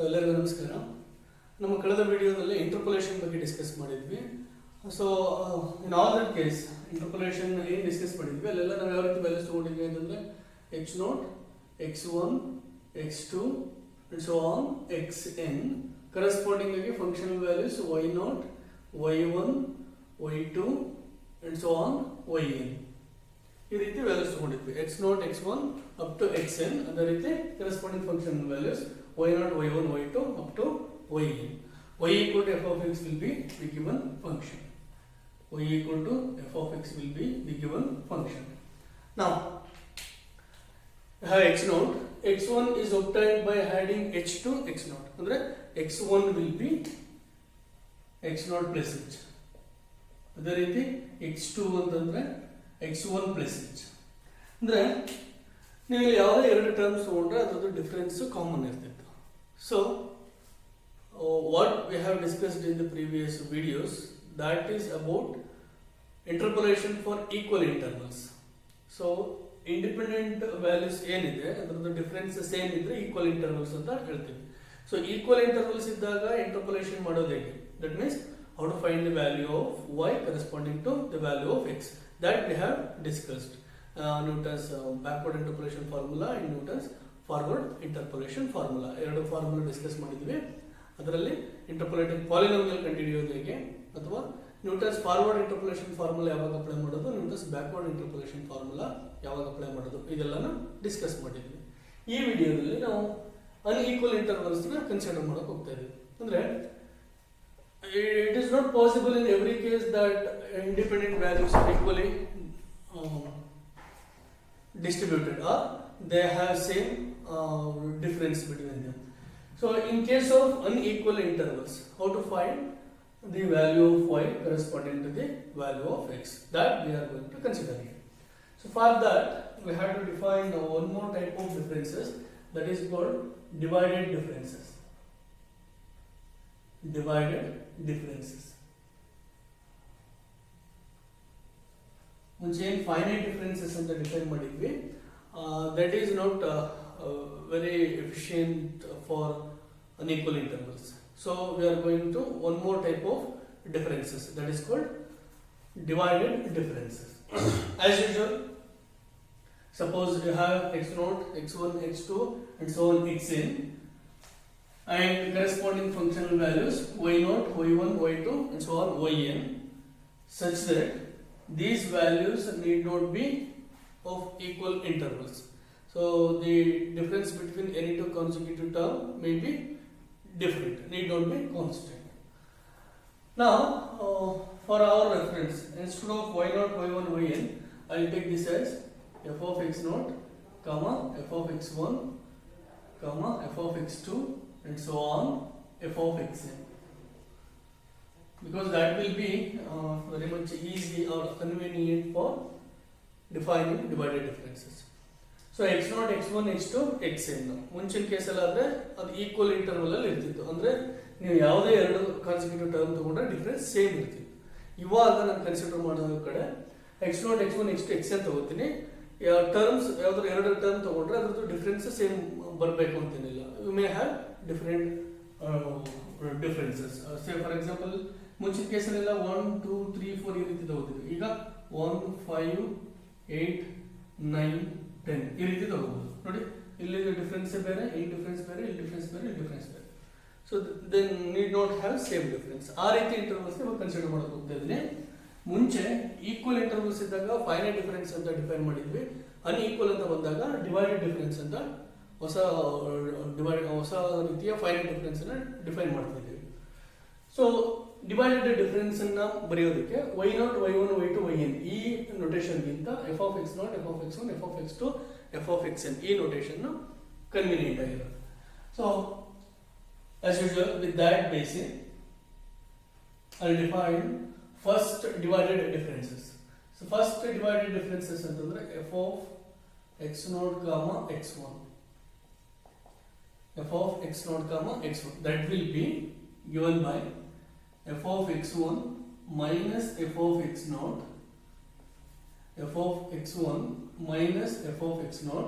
ಎಲ್ಲರಿಗೂ ನಮಸ್ಕಾರ. ನಮ್ಮ ಕಳೆದ ವಿಡಿಯೋದಲ್ಲಿ ಇಂಟರ್ಪೋಲೇಷನ್ ಬಗ್ಗೆ ಡಿಸ್ಕಸ್ ಮಾಡಿದ್ವಿ. So in all that case interpolation ಏನು ಡಿಸ್ಕಸ್ ಮಾಡಿದ್ವಿ ಅಲ್ಲೆಲ್ಲ ನಾವು ಯಾವ ರೀತಿ ವ್ಯಾಲ್ಯೂಸ್ ತಗೊಂಡಿದ್ವಿ ಅಂತಂದ್ರೆ x0, x1, x2 and so on xn corresponding ಆಗಿ functional values y0, y1, y2 and so on yn ಈ ರೀತಿ ವ್ಯಾಲ್ಯೂಸ್ ತಗೊಂಡಿದ್ವಿ. x0, x1 up to xn ಅದೇ ರೀತಿ corresponding functional values y0, y1, y2 up to yn. y equal to f of x will be the given function. y equal to f of x will be the given function. Now, I have x0. x1 is obtained by adding h to x0. Andre x1 will be x0 plus h. ಅದೇ ರೀತಿ x2 ಅಂತಂದ್ರೆ x1 plus h. ಅಂದ್ರೆ ನೀವು ಯಾವುದೇ ಎರಡು terms ತಗೊಂಡ್ರೆ ಅದರದ್ದು difference common ಇರ್ತಿತ್ತು. So what we have discussed in the previous videos, that is about interpolation for equal intervals. So independent values ಏನಿದೆ ಅದರದ್ದು ಡಿಫರೆನ್ಸ್ ಸೇಮ್ ಇದ್ರೆ ಈಕ್ವಲ್ ಇಂಟರ್ವಲ್ಸ್ ಅಂತ ಹೇಳ್ತೀವಿ. ಸೊ ಈಕ್ವಲ್ ಇಂಟರ್ವಲ್ಸ್ ಇದ್ದಾಗ ಇಂಟರ್ಪೋಲೇಷನ್ ಮಾಡೋದು ಹೇಗೆ? That means how to find the value of y corresponding to the value of x, that we have discussed. Newton's backward interpolation formula and Newton's forward interpolation formula ಎರಡು formula discuss ಮಾಡಿದ್ವಿ. ಅದರಲ್ಲಿ interpolating polynomial ಕಂಡುಹಿಡಿಯೋದು ಹೇಗೆ, ಅಥವಾ Newton's forward interpolation formula ಯಾವಾಗ apply ಮಾಡೋದು, Newton's backward interpolation formula ಯಾವಾಗ apply ಮಾಡೋದು, ಇದೆಲ್ಲನೂ ಡಿಸ್ಕಸ್ ಮಾಡಿದ್ವಿ. ಈ ವಿಡಿಯೋದಲ್ಲಿ ನಾವು ಅನ್ಈಕ್ವಲ್ ಇಂಟರ್ವಲ್ಸ್ ನ ಕನ್ಸಿಡರ್ ಮಾಡಕ್ಕೆ ಹೋಗ್ತಾ ಇದ್ದೀವಿ. ಅಂದ್ರೆ it is not possible in every case that independent values are equally distributed or they have same difference between them. So in case of unequal intervals, how to find the value of y corresponding to the value of x, that we are going to consider here. So for that we have to define one more type of differences, that is called divided differences. Divided differences. ಮುಂಚೆ ಏನು finite differences ಅಂತ define ಮಾಡಿದ್ವಿ, that is not very efficient for unequal intervals. So we are going to one more type of differences, that is called divided differences. As usual, suppose you have x0, x1, x2 and so on xn and corresponding functional values y0, y1, y2 and so on yn, such that these values need not be of equal intervals. So the difference between any two consecutive term may be different, need not be constant. Now for our reference, instead of y0, y1, yn, I will take this as f of x0, comma f of x1, comma f of x2 and so on f of xn, because that will be very much easy or convenient for defining divided differences. So x0, x1, x2, xn ಮುಂಚಿನ ಕೇಸಲ್ಲಿ ಆದ್ರೆ ಅದು equal interval ಅಲ್ಲಿ ಇರ್ತಿತ್ತು. ಅಂದ್ರೆ ನೀವು ಯಾವುದೇ ಎರಡು ಕಾನ್ಸಿಕ್ಯೂಟಿವ್ ಟರ್ಮ್ ತಗೊಂಡ್ರೆ ಡಿಫರೆನ್ಸ್ ಸೇಮ್ ಇರ್ತಿತ್ತು. ಇವಾಗ ನಾನು ಕನ್ಸಿಡರ್ ಮಾಡೋ ಕಡೆ x0, x1, x2, xn ತಗೋತೀನಿ. ಟರ್ಮ್ಸ್ ಯಾವ್ದಾದ್ರು ಎರಡು ಟರ್ಮ್ ತಗೊಂಡ್ರೆ ಅದ್ರದ್ದು ಡಿಫರೆನ್ಸ್ ಸೇಮ್ ಬರಬೇಕು ಅಂತೇನಿಲ್ಲ. You may have different differences. Say for example ಮುಂಚಿನ ಕೇಸಲ್ಲೆಲ್ಲ 1, 2, 3, 4 ಈ ರೀತಿ ತಗೋತಿದ್ವಿ. ಈಗ 1, 5, 8, 9, 10 ಈ ರೀತಿ ತಗೋಬಹುದು. ನೋಡಿ, ಇಲ್ಲಿ ಡಿಫರೆನ್ಸ್ ಬೇರೆ, ಇಲ್ಲಿ ಡಿಫರೆನ್ಸ್ ಬೇರೆ, ಇಲ್ಲಿ ಡಿಫರೆನ್ಸ್ ಬೇರೆ, ಇಲ್ಲಿ ಡಿಫರೆನ್ಸ್ ಬೇರೆ. So then need not have same difference. ಆ ರೀತಿ ಇಂಟರ್ವಲ್ಸ್ ಇವಾಗ ಕನ್ಸಿಡರ್ ಮಾಡಕ್ಕೆ ಹೋಗ್ತಾ ಇದ್ದೀನಿ. ಮುಂಚೆ ಈಕ್ವಲ್ ಇಂಟರ್ವಲ್ಸ್ ಇದ್ದಾಗ ಫೈನೈಟ್ ಡಿಫರೆನ್ಸ್ ಅಂತ ಡಿಫೈನ್ ಮಾಡಿದ್ವಿ. ಅನ್ಈಕ್ವಲ್ ಅಂತ ಬಂದಾಗ ಡಿವೈಡೆಡ್ ಡಿಫರೆನ್ಸ್ ಅಂತ ಹೊಸ ರೀತಿಯ ಫೈನೈಟ್ ಡಿಫರೆನ್ಸ್ ಅನ್ನ ಡಿಫೈನ್ ಮಾಡ್ತಿದ್ದೀವಿ. ಸೊ ಡಿವೈಡೆಡ್ ಡಿಫರೆನ್ಸ್ ಅನ್ನ ಬರೆಯೋದಕ್ಕೆ y0, y1, y2, yn ಈ ನೊಟೇಷನ್ ಗಿಂತ f of x0, f of x1, f of x2, f of xn ಈ ನೊಟೇಷನ್ ಕನ್ವಿನಿಯಂಟ್ ಆಗಿರೋದು. So as usual with that basis I'll define first divided differences. So first divided differences ಅಂತಂದ್ರೆ f of x0, x1, f of x0, x1, that will be given by f of x1 minus f of x0, f of x1 minus f of x0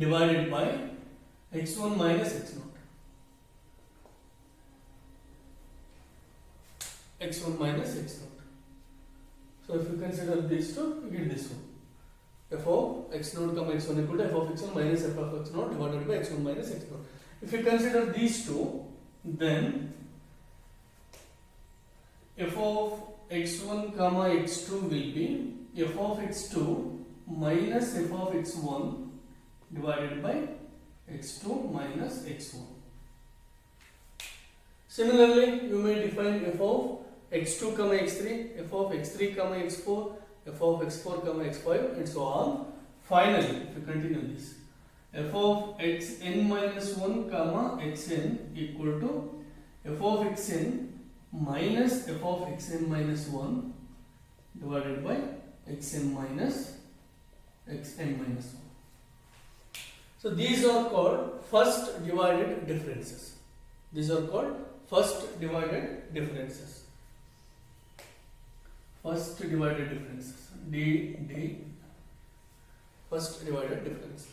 divided by x1 minus x0. x1 minus x0. So if you consider these two, you get this one. F of x0 comma x1 equal to f of x1 minus f of x0 divided by x1 minus x0. If you consider these two, then f of x1 comma x2 will be f of x2 minus f of x1 divided by x2 minus x1. Similarly, you may define f of x2 comma x3, f of x3 comma x4, f of x4 comma x5 and so on. Finally, if you continue this, f of xn minus 1 comma xn equal to f of xn minus f of xn minus 1 divided by xn minus 1. So these are called first divided differences. These are called first divided differences. First divided differences. First divided differences.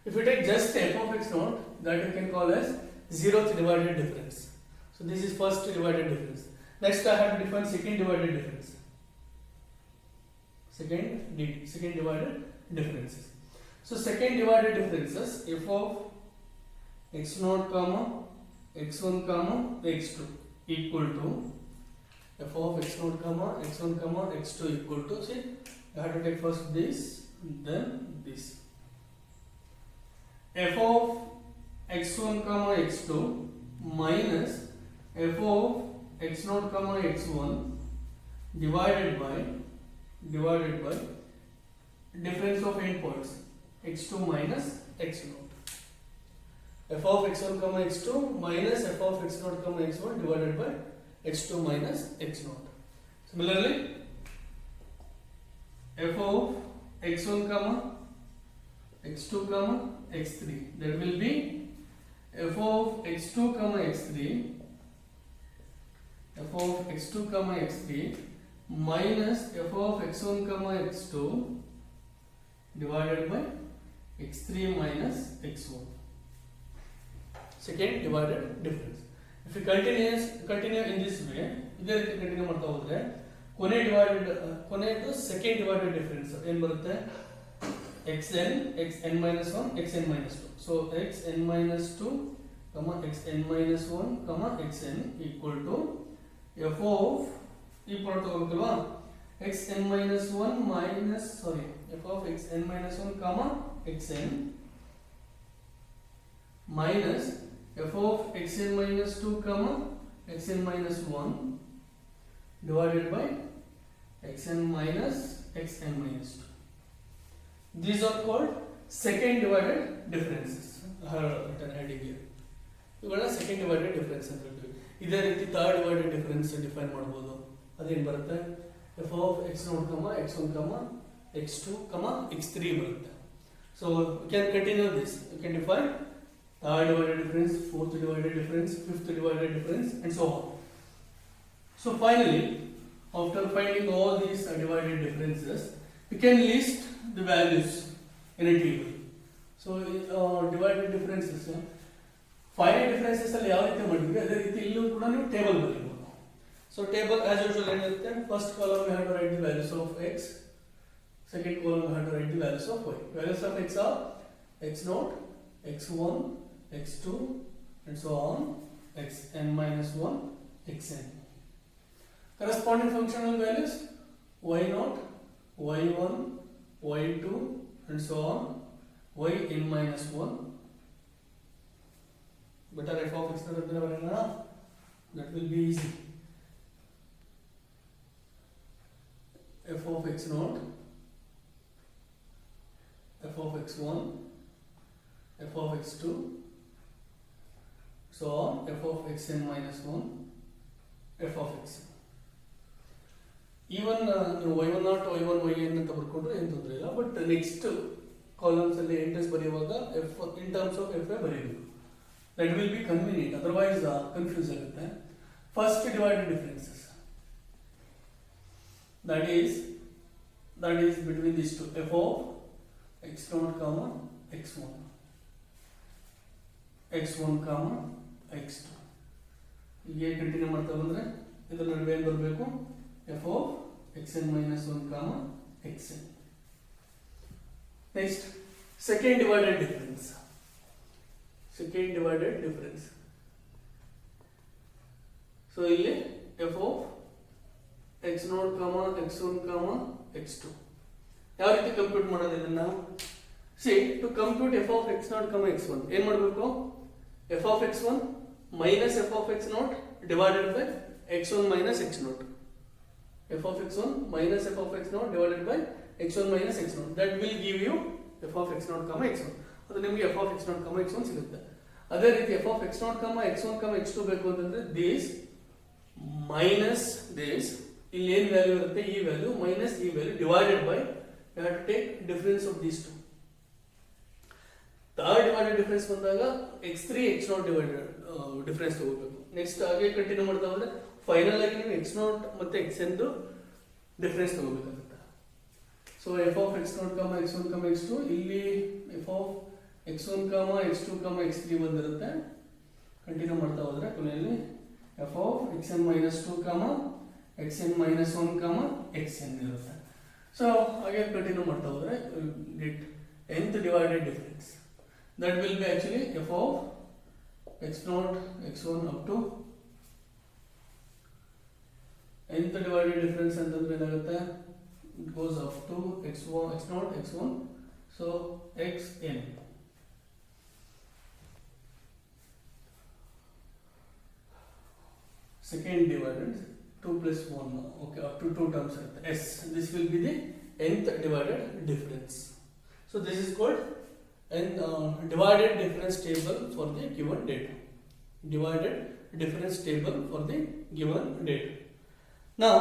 If you take just f of x0, that you can call as zeroth divided difference. So this is first divided difference. Next I have to define second divided difference. Second divided differences. So second divided differences, f of x0 comma x1 comma x2 equal to f of x0 comma x1 comma x2 equal to, see, I have to take first this, then this. F of x1 comma x2 minus f of x0 comma x1 divided by difference of endpoints x2 minus x0. F of x1 comma x2 minus f of x0 comma x1 divided by x2 minus x0. Similarly, f of x1 comma x2 comma x3, that will be f of x2 comma x3 minus f of x1 comma x2 divided by x3 minus x1. Second divided difference. If you continue in this way, ಇದೇ ರೀತಿ continue ಮಾಡ್ತಾ ಹೋದ್ರೆ ಕೊನೆಯದು second divided difference ಏನು ಬರುತ್ತೆ, xn minus 1 xn minus 2. So xn minus 2 xn minus 1 xn equal to f of ಈ product ತಗೋಬೇಕಲ್ವಾ, xn minus 1 minus f of xn minus 1 xn minus f of xn minus 2 xn minus 1 divided by xn minus 2. These are called second divided differences. ಇವುಗಳ second divided difference ಅಂತ ಹೇಳ್ತೀವಿ. ಇದೇ ರೀತಿ third divided difference define ಮಾಡ್ಬೋದು. ಅದೇನು ಬರುತ್ತೆ, f of x0 x1 x2 x3 ಬರುತ್ತೆ. So you can continue this. You can define third divided difference, fourth divided difference, fifth divided difference and so on. So finally, after finding all these divided differences, you can list the values in a table. So divided differences, finite differences ಅಲ್ಲಿ ಯಾವ ರೀತಿ ಮಾಡಿದ್ವಿ ಅದೇ ರೀತಿ ಇಲ್ಲೂ ಕೂಡ ನೀವು table ಬರೀಬಹುದು. So table as usual ಏನಿರುತ್ತೆ, first column we have to write the values of x, second column we have to write the values of y. Values of x are x0, x1, x2 and so on, xn minus 1 xn. Corresponding functional values y0, y1, y2 and so on, yn minus 1. Better f of x that will be easy. F of x0, f of x1, f of x2, so on, f of xn minus 1, f of x. Even y1 not y1 yn ಅಂತ ಬರ್ಕೊಂಡ್ರೆ ಏನು ತೊಂದರೆ ಇಲ್ಲ, but next columns ಅಲ್ಲಿ entries ಬರೆಯುವಾಗ f in terms of f ಬರೆಯಬೇಕು. That will be convenient, otherwise confuse ಆಗುತ್ತೆ. First divided differences, that is between these two, f of x0 x1, x1 x2. ಹೀಗೆ continue ಮಾಡ್ತಾ ಬಂದ್ರೆ ಇದರ ನಡುವೆ ಏನು ಬರಬೇಕು, f of x n minus one comma x n. Next second divided difference. Second divided difference. So ಇಲ್ಲಿ f of x naught comma x one comma x two. ಯಾವ ರೀತಿ ಕಂಪ್ಯೂಟ್ ಮಾಡೋದು ಇದನ್ನ? See, to compute f of x naught comma x one ಏನ್ ಮಾಡಬೇಕು? F of x one minus f of x naught divided by x one minus x naught. F of x one minus f of x naught divided by x one minus x naught. That will give you f of x naught comma x one. ಅದು ನಿಮಗೆ f of x naught comma x one ಸಿಗುತ್ತೆ. ಅದೇ ರೀತಿ f of x naught comma x one comma x two ಬೇಕು ಅಂತಂದ್ರೆ this minus this, ಇಲ್ಲಿ ಏನ್ value ಇರುತ್ತೆ ಈ ವ್ಯಾಲ್ಯೂ ಮೈನಸ್ ಈ value divided by you have to take difference of these two. Third divided difference ಬಂದಾಗ x3 x0 ಡಿವೈಡೆಡ್ ಡಿಫರೆನ್ಸ್ ತಗೋಬೇಕು. Next ಹಾಗೆ ಕಂಟಿನ್ಯೂ ಮಾಡ್ತಾ ಹೋದ್ರೆ ಫೈನಲ್ ಆಗಿ ನೀವು x0 ಮತ್ತೆ xn ಡಿಫರೆನ್ಸ್ ತಗೋಬೇಕಾಗುತ್ತೆ. So f of x naught comma x one comma x two, ಇಲ್ಲಿ f of x one comma x two comma x three ಬಂದಿರುತ್ತೆ. ಕಂಟಿನ್ಯೂ ಮಾಡ್ತಾ ಹೋದ್ರೆ ಕೊನೆಯಲ್ಲಿ f of x n minus two comma x n minus one comma x N ಇರುತ್ತೆ. So ಹಾಗೆ continue ಮಾಡ್ತಾ ಹೋದ್ರೆ get nth divided difference. That will be actually f of x naught x1 up to nth divided difference ಅಂತಂದ್ರೆ ಏನಾಗುತ್ತೆ? It goes up to x1 x naught x1, so xn. Second divided 2 plus 1, okay, up to 2 terms s. This will be the nth divided difference. So this is called an divided difference table for the given data. Divided difference table for the given data. Now,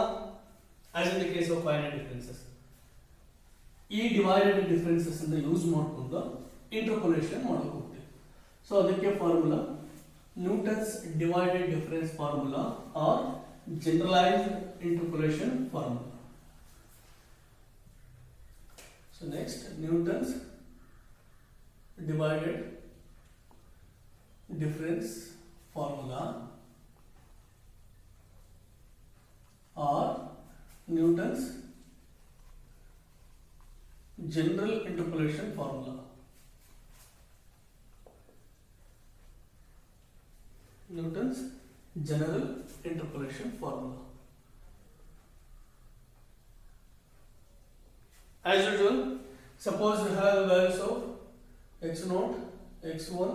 as in the case of finite differences, ಈ divided differences ಅನ್ನು use ಮಾಡಿಕೊಂಡು interpolation ಮಾಡೋಕೆ ಹೋಗ್ತೀವಿ. So ಅದಕ್ಕೆ formula Newton's divided difference formula or generalized interpolation formula. So next, Newton's divided difference formula or Newton's general interpolation formula. Newton's general interpolation formula. As usual, suppose you have values of x0, x1,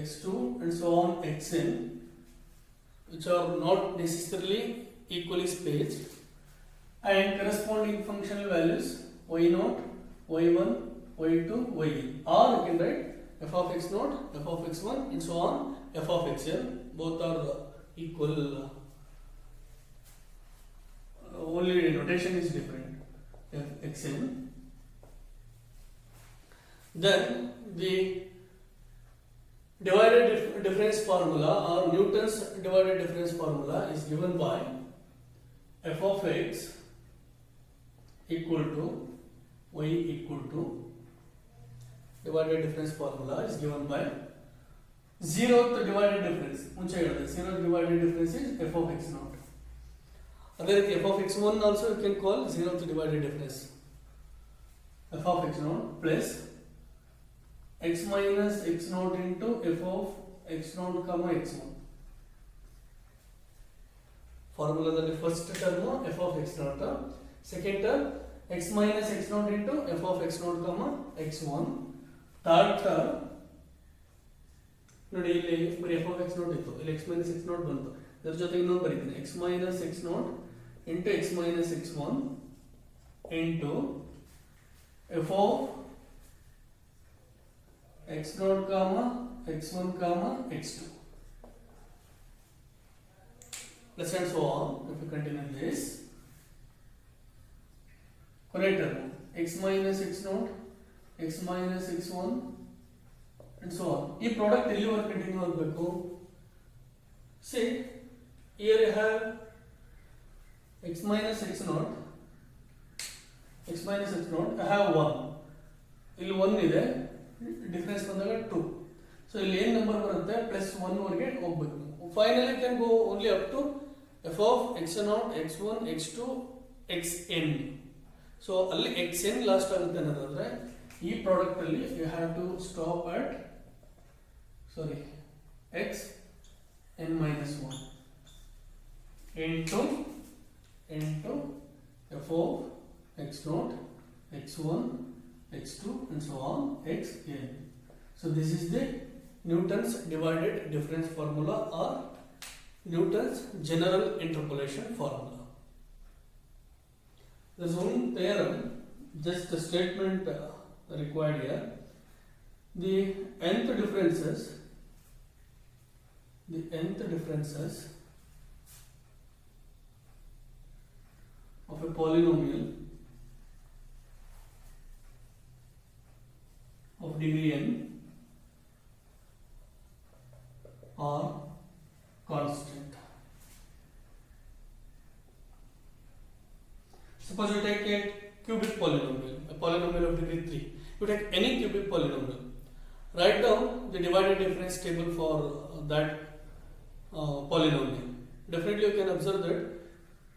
x2 and so on xn, which are not necessarily equally spaced, and corresponding functional values y0, y1, y2, yn, or you can write f of x0, f of x1 and so on f of xn. Both are equal, only notation is different, f xn. Then the divided difference formula or Newton's divided difference formula is given by f of x equal to y equal to, divided difference formula is given by zeroth divided difference. ಮುಂಚೆ ಹೇಳಿದೆ zeroth divided difference is f of x naught. ಅದೇ ರೀತಿ f of x1 also you can call zeroth divided difference, f of x naught plus x minus x naught into f of x naught comma x1. ಫಾರ್ಮುಲಾದಲ್ಲಿ first term f of x naught, second term x minus x naught into f of x naught comma x1. Third term ನೋಡಿ ಇಲ್ಲಿ ಬರೀ f of x naught ಇತ್ತು, ಇಲ್ಲಿ x minus x naught ಬಂತು, ಇದರ ಜೊತೆಗೆ ಇನ್ನೊಂದು ಬರೀತೀನಿ x minus x naught into x minus x1 into f of x0 comma x1 comma x2 plus and so on. If you continue this, correct term x minus x0, x minus x1 and so on. ಈ product ಎಲ್ಲಿವರೆಗೆ continue ಆಗಬೇಕು? See, here you have x minus x0, x minus x0, I have 1, ಇಲ್ಲಿ 1 ಇದೆ, difference ಬಂದಾಗ 2. So ಇಲ್ಲಿ ಏನು number ಬರುತ್ತೆ plus 1 ವರೆಗೆ ಹೋಗ್ಬೇಕು. Finally can go only up to f of x0, x1, x2, xn. So ಅಲ್ಲಿ xn ಲಾಸ್ಟ್ ಆಗುತ್ತೆ ಅನ್ನೋದಾದ್ರೆ ಈ ಪ್ರಾಡಕ್ಟ್ ಅಲ್ಲಿ you have to stop at xn minus 1 into f of x0, x1, x2 and so on xn. So this is the Newton's divided difference formula or Newton's general interpolation formula. There's one theorem, just a statement required here. The nth differences of a polynomial of degree n are constant. Suppose you take a cubic polynomial, a polynomial of degree 3. You take any cubic polynomial. Write down the divided difference table for that polynomial. Definitely you can observe that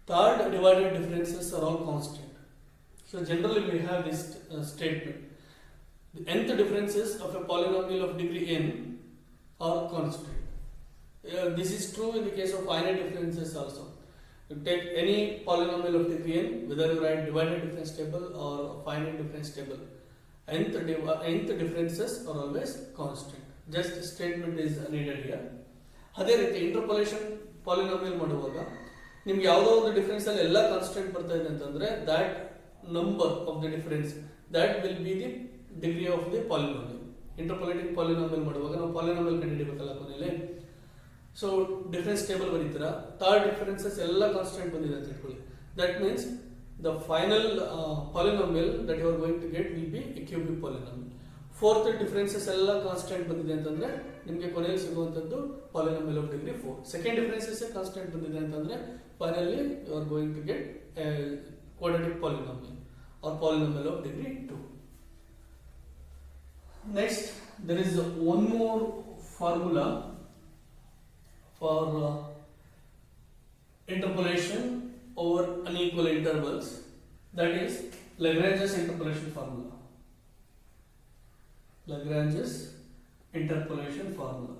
third divided differences are all constant. So generally we have this statement. The nth differences of a polynomial of degree n are constant. This is true in the case of finite differences also. You take any polynomial of degree n, whether you write divided difference table or finite difference table, nth differences are always constant. Just a statement is needed here. ಅದೇ ರೀತಿ interpolation polynomial ಮಾಡುವಾಗ ನಿಮ್ಗೆ ಯಾವುದೋ ಒಂದು difference ಅಲ್ಲಿ ಎಲ್ಲ constant ಬರ್ತಾ ಇದೆ ಅಂತಂದ್ರೆ that number of the difference that will be the degree of the polynomial. Interpolating polynomial ಮಾಡುವಾಗ ನಾವು ಪಾಲಿನಾಮಿಯಲ್ ಕಂಡುಹಿಡಿಯಬೇಕಲ್ಲ ಕೊನೆಯಲ್ಲಿ. ಸೊ ಡಿಫರೆನ್ಸ್ ಟೇಬಲ್ ಬರೀತೀರಾ, ಥರ್ಡ್ ಡಿಫರೆನ್ಸಸ್ ಎಲ್ಲ ಕಾನ್ಸ್ಟೆಂಟ್ ಬಂದಿದೆ ಅಂತ ಇಟ್ಕೊಳ್ಳಿ. That means the final polynomial that you are going to get will be a cubic polynomial. Fourth differences ಎಲ್ಲ ಕಾನ್ಸ್ಟೆಂಟ್ ಬಂದಿದೆ ಅಂತಂದ್ರೆ ನಿಮಗೆ ಕೊನೆಯಲ್ಲಿ ಸಿಗುವಂತದ್ದು polynomial of degree 4. Second differences constant ಬಂದಿದೆ ಅಂತಂದ್ರೆ finally you are going to get quadratic polynomial or polynomial of degree 2. Next, there is one more formula for interpolation over unequal intervals, that is Lagrange's interpolation formula. Lagrange's interpolation formula.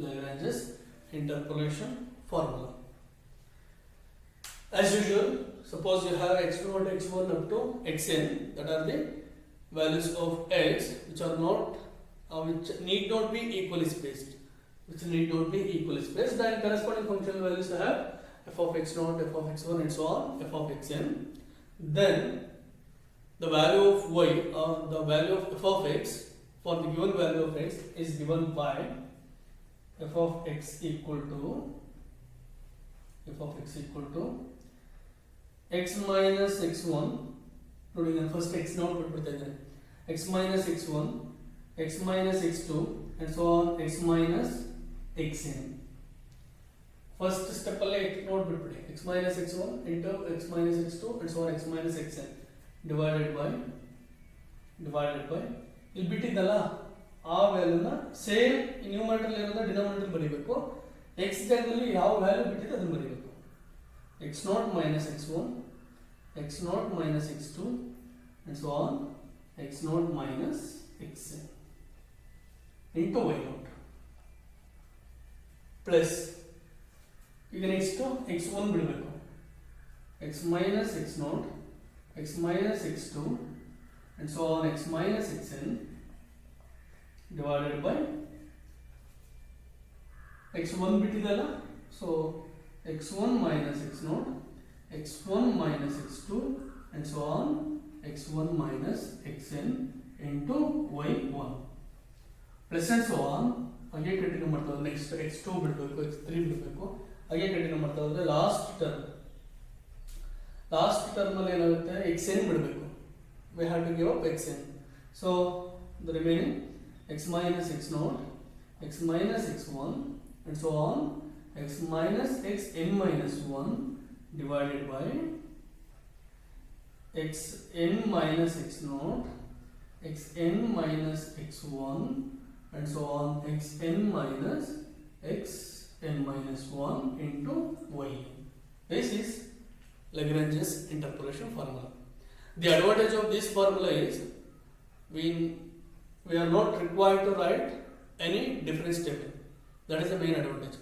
Lagrange's interpolation formula. As usual, suppose you have x0, x1 up to xn, that are the values of x which are not which need not be equally spaced. Then corresponding functional values have f of x0, f of x1 and so on, f of xn. Then the value of y or the value of f of x for the given value of x is given by f of x equal to x minus x1. ನೋಡಿ ನಾನು first x note ಬಿಟ್ಬಿಡ್ತಾ ಇದ್ದೇನೆ. x minus x1, x minus x2 and so on, x minus xn. First step ಅಲ್ಲೇ x note ಬಿಟ್ಬಿಡಿ. x minus x1 into x minus x2 and so on, x minus xn divided by ಇಲ್ಲಿ ಬಿಟ್ಟಿದ್ದಲ್ಲ ಆ ವ್ಯಾಲ್ಯೂನ same numerator ಇರೋದನ್ನ denominator ಬರೀಬೇಕು. x ಜಾಗದಲ್ಲಿ ಯಾವ value ಬಿಟ್ಟಿದೆ ಅದನ್ನ ಬರೀಬೇಕು. x0 minus x1, x0 minus x2 and so on, x0 minus xn into y0 plus ಈಗ ನೆಕ್ಸ್ಟ್ x1 ಬಿಡಬೇಕು. x minus x0, x minus x2 and so on, x minus xn divided by x1 ಬಿಟ್ಟಿದಲ್ಲ, so x1 minus x0, x1 minus x2 and so on, x1 minus xn into y1 plus and so on. ಹಾಗೆ continue ಮಾಡ್ತಾ ಹೋದ್ರೆ next x2 ಬಿಡಬೇಕು, x3 ಬಿಡಬೇಕು, ಹಾಗೆ continue ಮಾಡ್ತಾ ಹೋದ್ರೆ last term ಅಲ್ಲಿ ಏನಾಗುತ್ತೆ, xn ಬಿಡಬೇಕು. we have to give up xn. so the remaining x minus x0, x minus x1 and so on, x minus xn minus 1 divided by xn minus x0 xn minus x1 and so on xn minus xn minus 1 into y. This is Lagrange's interpolation formula. The advantage of this formula is we are not required to write any difference table. That is the main advantage.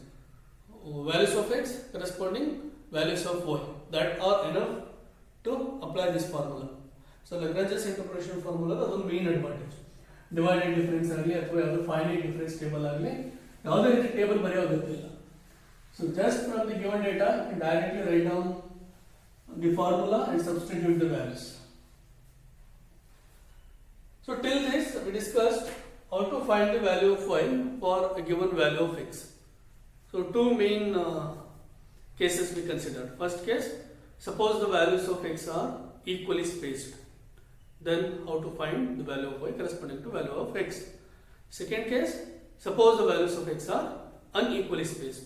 Values of x corresponding values of y, that are enough to apply this formula. So Lagrange's interpolation formula is the main advantage. Divided difference agli athwa yadu finite difference table agli yadu riti table bariyogilla. So just from the given data you directly write down the formula and substitute the values. So till this we discussed how to find the value of y for a given value of x. So two main cases we considered. First case, suppose the values of x are equally spaced. Then how to find the value of y corresponding to value of x. Second case, suppose the values of x are unequally spaced.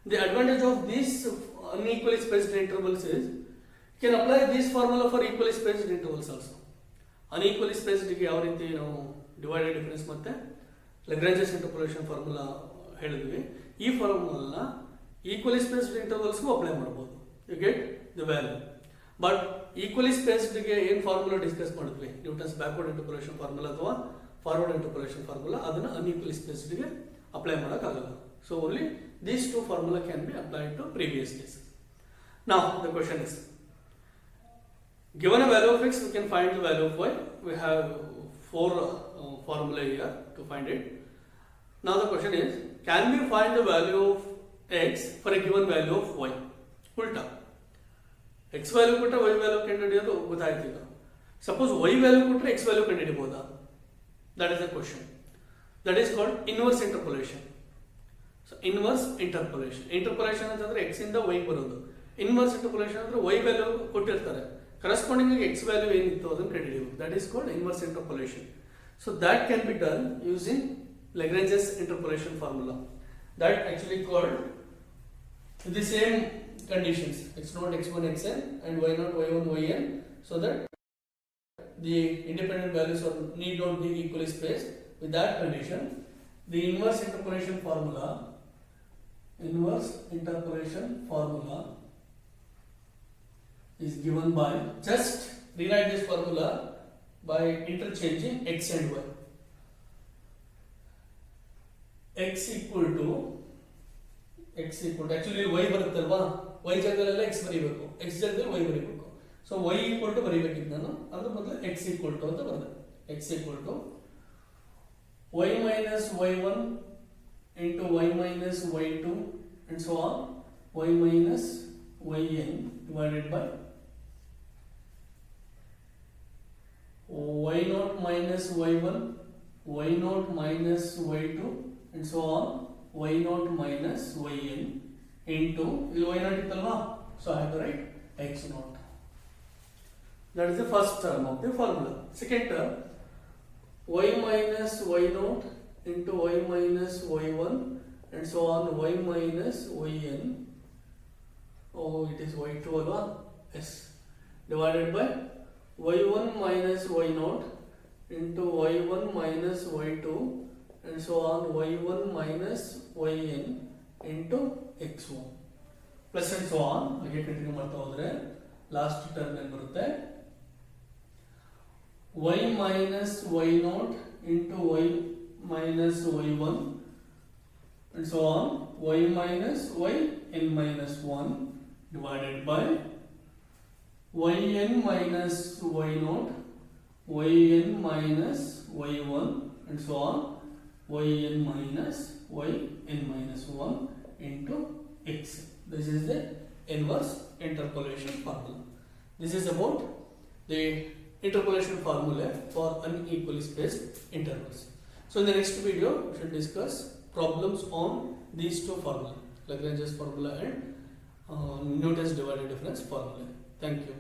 The advantage of these unequally spaced intervals is you can apply this formula for equally spaced intervals also. Unequally spaced ಗೆ ಯಾವ ರೀತಿ ನಾವು divided difference ಮತ್ತೆ Lagrange's interpolation formula ಹೇಳಿದ್ವಿ, ಈ ಫಾರ್ಮುಲಾನ equally spaced ಇಂಟರ್ವಲ್ಸ್ಗೂ apply ಮಾಡಬಹುದು. You get the value. But equally ಸ್ಪೇಸ್ಡ್ಗೆ ಏನು ಫಾರ್ಮುಲಾ ಡಿಸ್ಕಸ್ ಮಾಡಿದ್ವಿ, ನ್ಯೂಟನ್ಸ್ ಬ್ಯಾಕ್ವರ್ಡ್ ಇಂಟರ್ಪೋಲೇಷನ್ ಫಾರ್ಮುಲಾ ಅಥವಾ ಫಾರ್ವರ್ಡ್ ಇಂಟರ್ಪೋಲೇಷನ್ ಫಾರ್ಮುಲಾ, ಅದನ್ನು ಅನ್ಈಕ್ವಲಿ ಸ್ಪೇಸ್ಡ್ಗೆ ಅಪ್ಲೈ ಮಾಡೋಕ್ಕಾಗಲ್ಲ. So only these two formula can be applied to previous cases. Now the question is, given a value of x we can find the value of y. We have four formula here to find it. Now the question is, can we find the value of x for a given value of y? Ulta x value ಕೊಟ್ಟರೆ y value ಕಂಡುಹಿಡಿಯೋದು ಗೊತ್ತಾಯ್ತು. ಈಗ suppose y value ಕೊಟ್ಟರೆ x value ಕಂಡುಹಿಡಿಯಬಹುದಾ? That is the question. That is called inverse interpolation. So inverse interpolation. Interpolation ಅಂತಂದ್ರೆ x ಇಂದ y ಬರೋದು. Inverse interpolation ಅಂದ್ರೆ y value ಕೊಟ್ಟಿರ್ತಾರೆ, corresponding ಆಗಿ x value ಏನಿತ್ತು ಅದನ್ನು ಕಂಡುಹಿಡಿಯಬಹುದು. That is called inverse interpolation. So that can be done using Lagrange's interpolation formula. That actually called the same conditions, x0 x1 xn and y0 y1 yn, so that the independent values need not be equally spaced. With that condition, the inverse interpolation formula is given by, just rewrite this formula by interchanging x and y. x equal to actually y ಬರುತ್ತಲ್ವಾ, y ಜಾಗದಲ್ಲೆಲ್ಲ x ಬರೀಬೇಕು, x ಜಾಗದಲ್ಲಿ y ಬರೀಬೇಕು. So y equal to ಬರೀಬೇಕಿತ್ತು ನಾನು, ಅದ್ರ ಬದಲು x equal to ಅಂತ ಬರೆದೆ. x equal to y minus y1 into y minus y2 and so on, y minus yn divided by y0 minus y1, y0 minus y2 and so on, y0 minus yn into y0 ಇತ್ತಲ್ವಾ, so I have to write x0. That is the first term of the formula. Second term, y minus y0 into y minus y1 and so on, y minus yn, it is y2 alva, yes, divided by y1 minus y0 into y1 minus y2 and so on, y1 minus yn into x1 plus and so on. ಹಾಗೆ continue ಮಾಡ್ತಾ ಹೋದ್ರೆ last term ಏನು ಬರುತ್ತೆ, y minus y0 into y minus y1 and so on, y minus yn minus 1 divided by yn minus y0, yn minus y1 and so on, yn minus 1 into x. This is the inverse interpolation formula. This is about the interpolation formula for unequally spaced intervals. So in the next video we should discuss problems on these two formulas, Lagrange's formula and Newton's divided difference formula. Thank you.